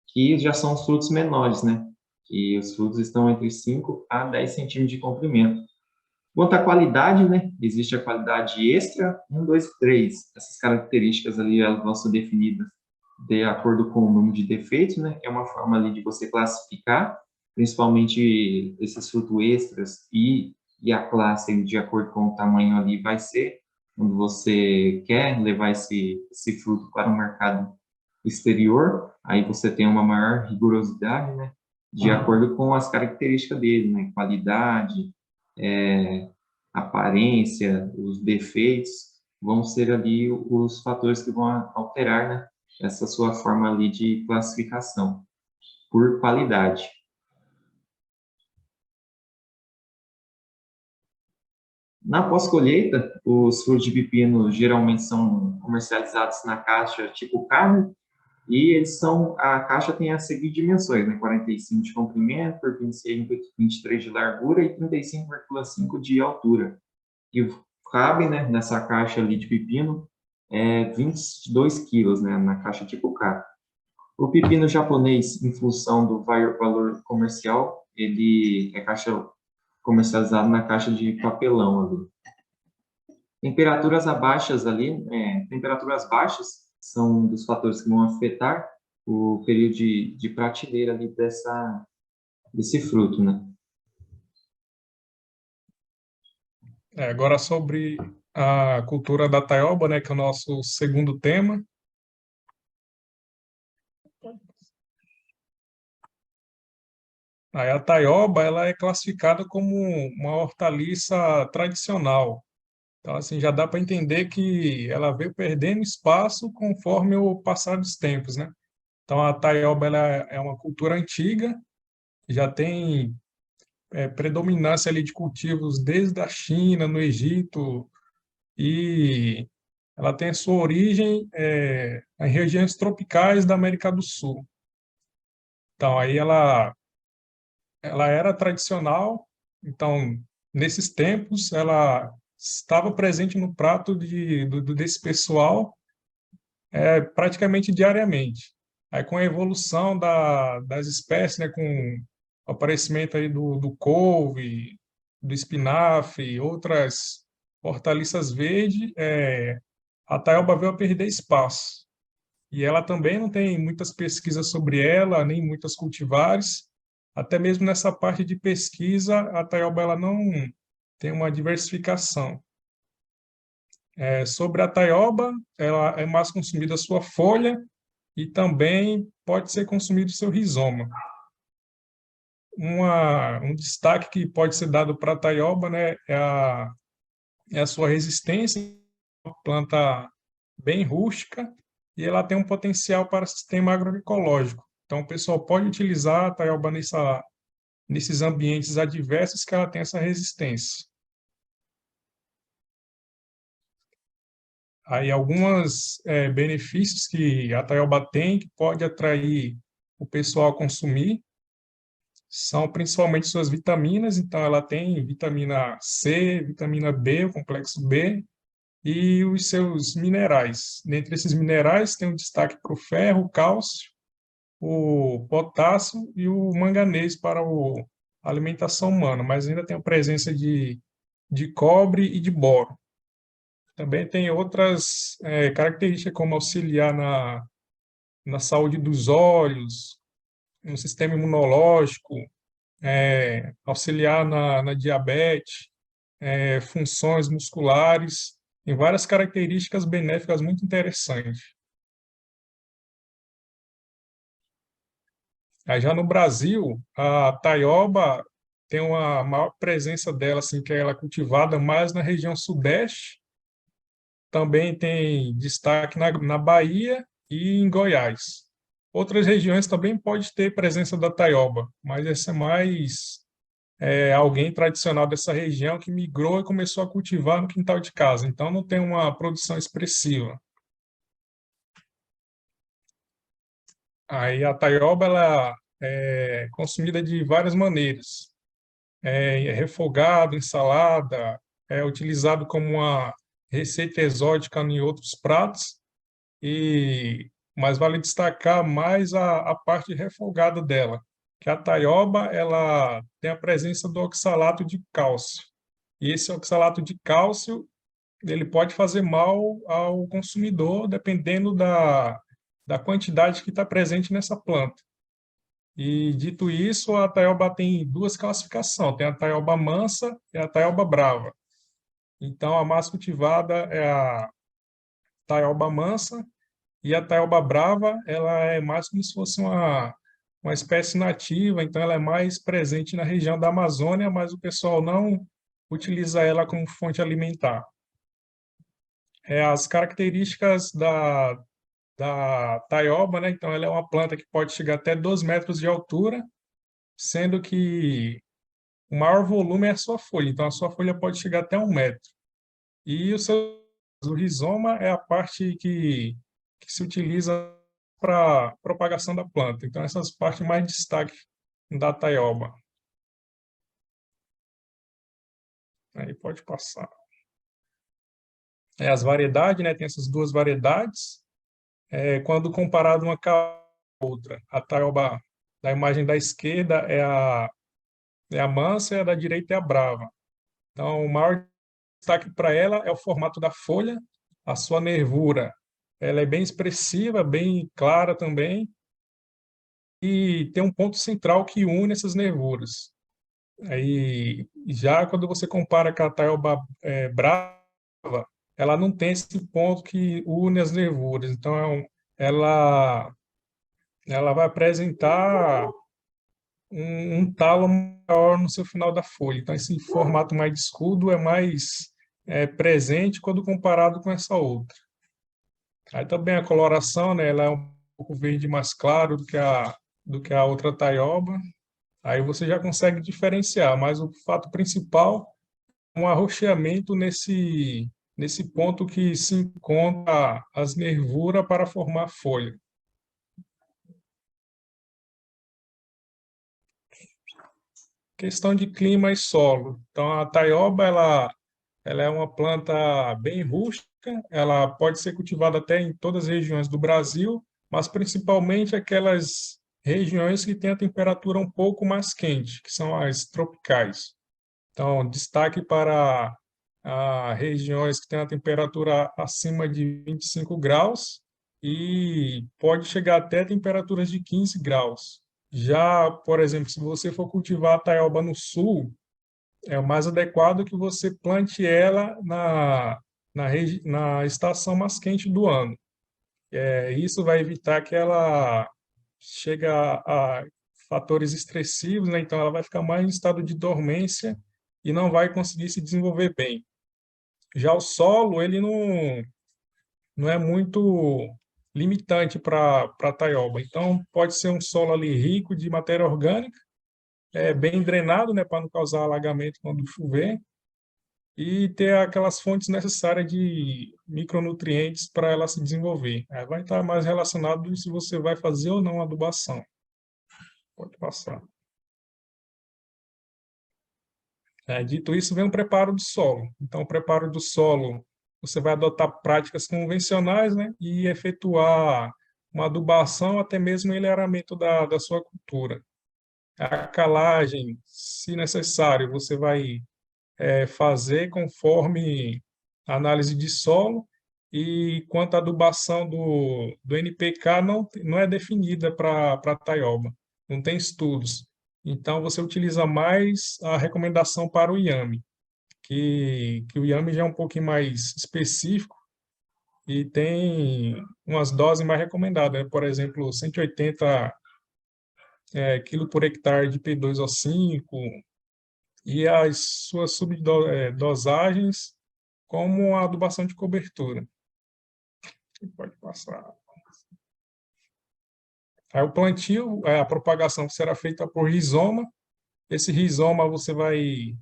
que já são os frutos menores, né? Que os frutos estão entre 5 a 10 centímetros de comprimento. Quanto à qualidade, né? Existe a qualidade extra, 1, 2, 3. Essas características ali, elas vão ser definidas de acordo com o número de defeitos, né? É uma forma ali de você classificar, principalmente esses frutos extras e a classe de acordo com o tamanho ali vai ser, quando você quer levar esse fruto para o mercado exterior, aí você tem uma maior rigorosidade, né? De acordo com as características dele, né? Qualidade, aparência, os defeitos, vão ser ali os fatores que vão alterar, né, essa sua forma ali de classificação por qualidade. Na pós-colheita, os frutos de pepino geralmente são comercializados na caixa tipo carne, e a caixa tem as seguintes dimensões, né? 45 de comprimento, por 26,23 de largura e 35,5 de altura. E cabe, né, nessa caixa ali de pepino, 22 quilos, né, na caixa tipo K. O pepino japonês, em função do valor comercial, ele é comercializado na caixa de papelão ali. Temperaturas baixas são um dos fatores que vão afetar o período de prateleira ali desse fruto, né? Agora sobre a cultura da taioba, né, que é o nosso segundo tema. Aí a taioba, ela é classificada como uma hortaliça tradicional. Então, assim, já dá para entender que ela veio perdendo espaço conforme o passar dos tempos, né? Então, a taioba, ela é uma cultura antiga, já tem predominância ali de cultivos desde a China, no Egito, e ela tem a sua origem em regiões tropicais da América do Sul. Então, aí ela era tradicional, então, nesses tempos, ela estava presente no prato desse pessoal praticamente diariamente. Aí, com a evolução das espécies, né, com o aparecimento aí do couve, do espinafre, outras hortaliças verdes, a taioba veio a perder espaço. E ela também não tem muitas pesquisas sobre ela, nem muitas cultivares. Até mesmo nessa parte de pesquisa, a taioba ela não tem uma diversificação. Sobre a taioba, ela é mais consumida a sua folha e também pode ser consumido o seu rizoma. Um destaque que pode ser dado para a taioba, né, é a sua resistência, uma planta bem rústica, e ela tem um potencial para sistema agroecológico. Então, o pessoal pode utilizar a taioba nesses ambientes adversos que ela tem essa resistência. Aí, alguns benefícios que a taioba tem, que pode atrair o pessoal a consumir, são principalmente suas vitaminas. Então, ela tem vitamina C, vitamina B, o complexo B, e os seus minerais. Dentre esses minerais, tem um destaque para o ferro, o cálcio, o potássio e o manganês para a alimentação humana, mas ainda tem a presença de cobre e de boro. Também tem outras características, como auxiliar na saúde dos olhos, no sistema imunológico, auxiliar na diabetes, funções musculares, tem várias características benéficas muito interessantes. Aí já no Brasil, a taioba tem uma maior presença dela, assim, que ela é cultivada mais na região sudeste, também tem destaque na Bahia e em Goiás. Outras regiões também pode ter presença da taioba, mas essa é mais alguém tradicional dessa região que migrou e começou a cultivar no quintal de casa, então não tem uma produção expressiva. Aí a taioba ela é consumida de várias maneiras. É refogado, ensalada, é utilizado como uma receita exótica em outros pratos, mas vale destacar mais a parte refogada dela, que a taioba ela tem a presença do oxalato de cálcio. E esse oxalato de cálcio ele pode fazer mal ao consumidor, dependendo da quantidade que está presente nessa planta. E, dito isso, a taioba tem duas classificações, tem a taioba mansa e a taioba brava. Então, a mais cultivada é a taioba mansa e a taioba brava, ela é mais como se fosse uma espécie nativa, então ela é mais presente na região da Amazônia, mas o pessoal não utiliza ela como fonte alimentar. As características da taioba, né? Então, ela é uma planta que pode chegar até 2 metros de altura, sendo que o maior volume é a sua folha. Então, a sua folha pode chegar até 1 metro. E o rizoma é a parte que se utiliza para propagação da planta. Então, essas partes mais destaque da taioba. Aí pode passar. As variedades, né? Tem essas duas variedades. Quando comparado uma com a outra, a taioba da imagem da esquerda é a mansa e a da direita é a brava. Então, o maior destaque para ela é o formato da folha, a sua nervura. Ela é bem expressiva, bem clara também, e tem um ponto central que une essas nervuras. Aí, já quando você compara com a taioba brava, ela não tem esse ponto que une as nervuras. Então, ela, ela vai apresentar um talo maior no seu final da folha. Então, esse formato mais de escudo é mais presente quando comparado com essa outra. Aí também a coloração, né, ela é um pouco verde mais claro do que a outra taioba. Aí você já consegue diferenciar, mas o fato principal é um arroxeamento nesse ponto que se encontra as nervuras para formar folha. Questão de clima e solo. Então, a taioba, ela é uma planta bem rústica, ela pode ser cultivada até em todas as regiões do Brasil, mas principalmente aquelas regiões que têm a temperatura um pouco mais quente, que são as tropicais. Então, destaque para regiões que têm a temperatura acima de 25 graus e pode chegar até temperaturas de 15 graus. Já, por exemplo, se você for cultivar a taioba no sul, é o mais adequado que você plante ela na estação mais quente do ano. Isso vai evitar que ela chegue a fatores estressivos, né? Então ela vai ficar mais em estado de dormência e não vai conseguir se desenvolver bem. Já o solo, ele não é muito limitante para a taioba. Então, pode ser um solo ali rico de matéria orgânica, bem drenado, né, para não causar alagamento quando chover, e ter aquelas fontes necessárias de micronutrientes para ela se desenvolver. Vai estar mais relacionado se você vai fazer ou não adubação. Pode passar. Dito isso, vem o preparo do solo. Então, o preparo do solo, você vai adotar práticas convencionais, né, e efetuar uma adubação, até mesmo melhoramento da sua cultura. A calagem, se necessário, você vai fazer conforme a análise de solo, e quanto à adubação do NPK não é definida para taioba, não tem estudos. Então, você utiliza mais a recomendação para o IAME, que o IAME já é um pouquinho mais específico e tem umas doses mais recomendadas, né? Por exemplo, 180 kg por hectare de P2O5, e as suas subdosagens, como a adubação de cobertura. Pode passar. Aí o plantio, a propagação será feita por rizoma. Esse rizoma você vai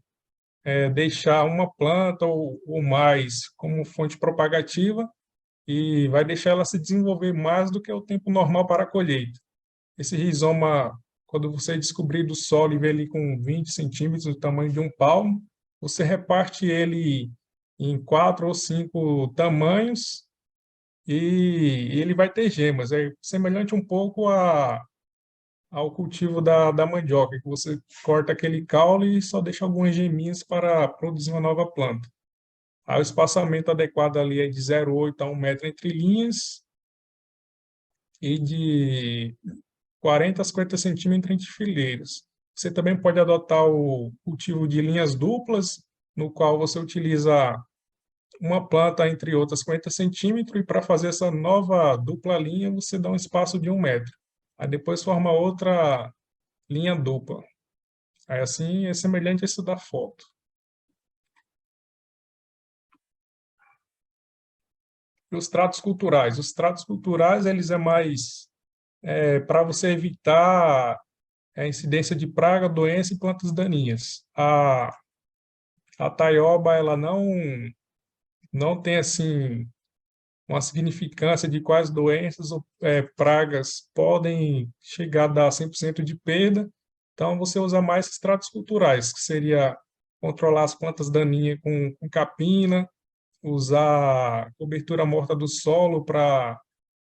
deixar uma planta ou mais como fonte propagativa, e vai deixar ela se desenvolver mais do que o tempo normal para a colheita. Esse rizoma, quando você descobrir do solo e ver ele com 20 centímetros do tamanho de um palmo, você reparte ele em 4 ou 5 tamanhos, e ele vai ter gemas. É semelhante um pouco ao cultivo da mandioca, que você corta aquele caule e só deixa algumas geminhas para produzir uma nova planta. Aí o espaçamento adequado ali é de 0,8 a 1 metro entre linhas, e de 40 a 50 centímetros entre fileiras. Você também pode adotar o cultivo de linhas duplas, no qual você utiliza uma planta entre outras 50 centímetros, e para fazer essa nova dupla linha, você dá um espaço de 1 metro. Aí depois forma outra linha dupla. Aí assim é semelhante a isso da foto. E os tratos culturais. Os tratos culturais, eles é mais para você evitar a incidência de praga, doença e plantas daninhas. A taioba, ela não tem assim uma significância de quais doenças ou pragas podem chegar a dar 100% de perda. Então, você usa mais extratos culturais, que seria controlar as plantas daninhas com capina, usar cobertura morta do solo para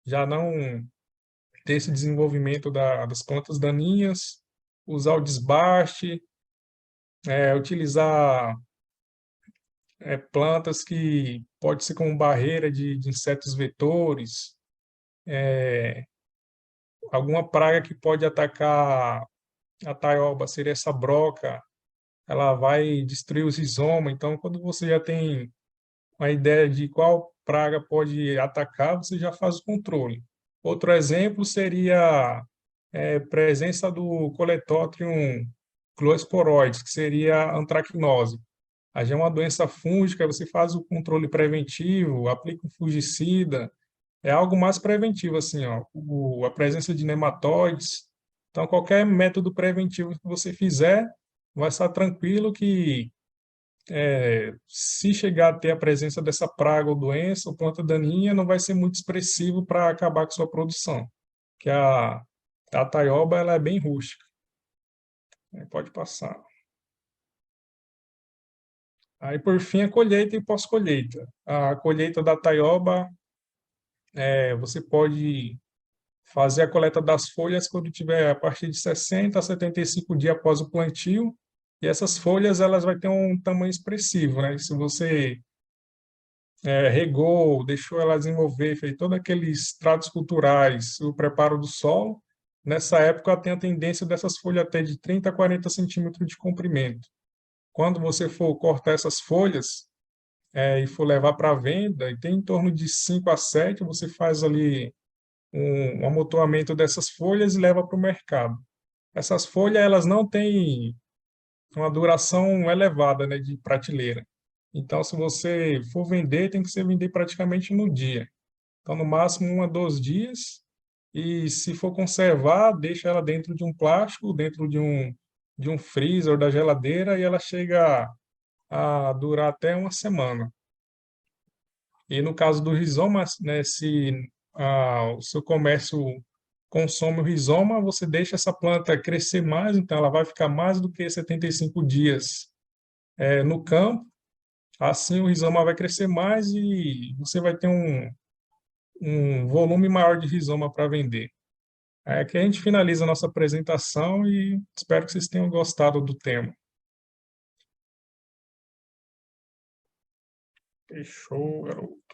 já não ter esse desenvolvimento das plantas daninhas, usar o desbaste, utilizar plantas que pode ser como barreira de insetos vetores, alguma praga que pode atacar a taioba, seria essa broca, ela vai destruir os rizomas. Então, quando você já tem uma ideia de qual praga pode atacar, você já faz o controle. Outro exemplo seria a presença do Coletótrium cloesporoides, que seria a antracnose. A já é uma doença fúngica, você faz o controle preventivo, aplica um fungicida, é algo mais preventivo, assim, ó, a presença de nematóides. Então, qualquer método preventivo que você fizer, vai estar tranquilo que, se chegar a ter a presença dessa praga ou doença ou planta daninha, não vai ser muito expressivo para acabar com sua produção, que a taioba, ela é bem rústica. Pode passar. Aí, por fim, a colheita e pós-colheita. A colheita da taioba, você pode fazer a coleta das folhas quando tiver a partir de 60 a 75 dias após o plantio, e essas folhas elas vão ter um tamanho expressivo, né? Se você regou, deixou ela desenvolver, fez todos aqueles tratos culturais, o preparo do solo, nessa época tem a tendência dessas folhas ter de 30 a 40 centímetros de comprimento. Quando você for cortar essas folhas e for levar para venda, e tem em torno de 5 a 7, você faz ali um amontoamento dessas folhas e leva para o mercado. Essas folhas, elas não têm uma duração elevada, né, de prateleira. Então, se você for vender, tem que ser vender praticamente no dia. Então, no máximo, 1 a 2 dias. E se for conservar, deixa ela dentro de um plástico, dentro de um freezer da geladeira, e ela chega a durar até 1 semana. E no caso do rizoma, né, se o seu comércio consome o rizoma, você deixa essa planta crescer mais, então ela vai ficar mais do que 75 dias no campo. Assim o rizoma vai crescer mais e você vai ter um volume maior de rizoma para vender. É que a gente finaliza a nossa apresentação e espero que vocês tenham gostado do tema. Fechou, garoto.